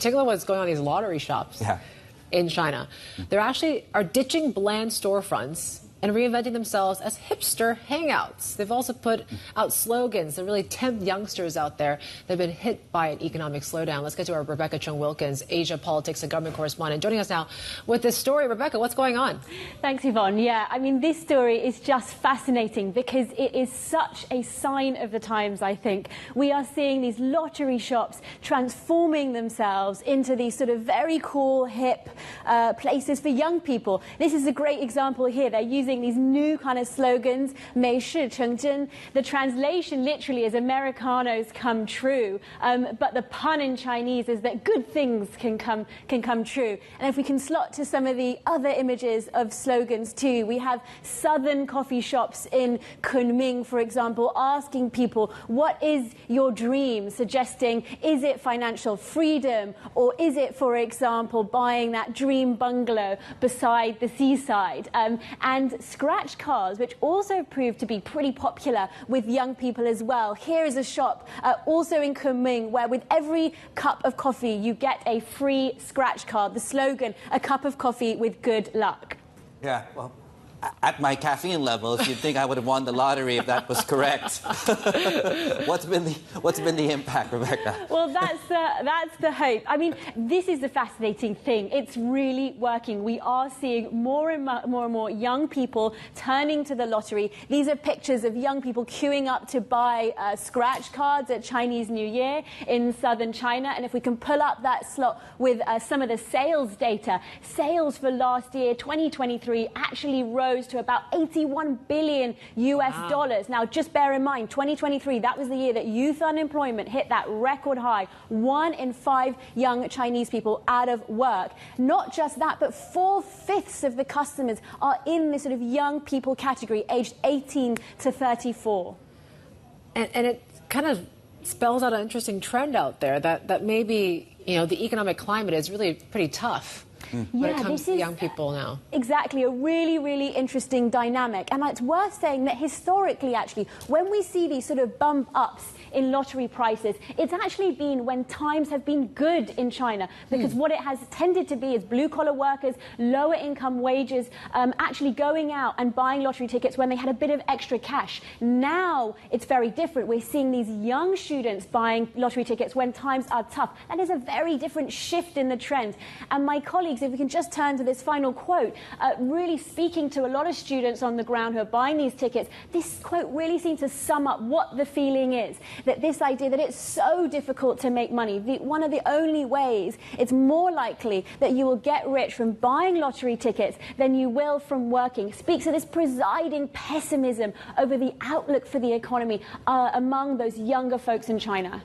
take a look at what's going on in these lottery shops in China. They actually are ditching bland storefronts and reinventing themselves as hipster hangouts. They've also put out slogans that really tempt youngsters out there that have been hit by an economic slowdown. Let's get to our Rebecca Choong Wilkins, Asia politics and government correspondent, joining us now with this story. Rebecca, what's going on? Thanks, Yvonne. Yeah, I mean, this story is just fascinating because it is such a sign of the times, I think. We are seeing these lottery shops transforming themselves into these sort of very cool, hip places for young people. This is a great example here. They're using these new kind of slogans, 美事成真. The translation literally is Americanos come true, but the pun in Chinese is that good things can come true. And if we can slot to some of the other images of slogans too, we have southern coffee shops in Kunming, for example, asking people, what is your dream? Suggesting, is it financial freedom, or is it, for example, buying that dream bungalow beside the seaside? And scratch cards, which also proved to be pretty popular with young people as well. Here is a shop also in Kunming where with every cup of coffee you get a free scratch card. The slogan, a cup of coffee with good luck. Yeah, well, at my caffeine levels, you'd think I would have won the lottery if that was correct. What's been the impact, Rebecca? Well, that's the hope. I mean, this is the fascinating thing. It's really working. We are seeing more and more young people turning to the lottery. These are pictures of young people queuing up to buy scratch cards at Chinese New Year in southern China. And if we can pull up that slot with some of the sales data, sales for last year, 2023, actually rose to about 81 billion US dollars. Now, just bear in mind, 2023, that was the year that youth unemployment hit that record high. 1 in 5 young Chinese people out of work. Not just that, but 4/5 of the customers are in this sort of young people category, aged 18 to 34. And it kind of spells out an interesting trend out there that maybe, the economic climate is really pretty tough. When it comes to young people now. Exactly, a really, really interesting dynamic. And it's worth saying that historically, actually, when we see these sort of bump ups in lottery prices, it's actually been when times have been good in China. Because what it has tended to be is blue-collar workers, lower income wages, actually going out and buying lottery tickets when they had a bit of extra cash. Now it's very different. We're seeing these young students buying lottery tickets when times are tough. That is a very different shift in the trend. And my colleagues, if we can just turn to this final quote, really speaking to a lot of students on the ground who are buying these tickets, this quote really seems to sum up what the feeling is. That this idea that it's so difficult to make money, one of the only ways it's more likely that you will get rich from buying lottery tickets than you will from working, speaks to this presiding pessimism over the outlook for the economy among those younger folks in China.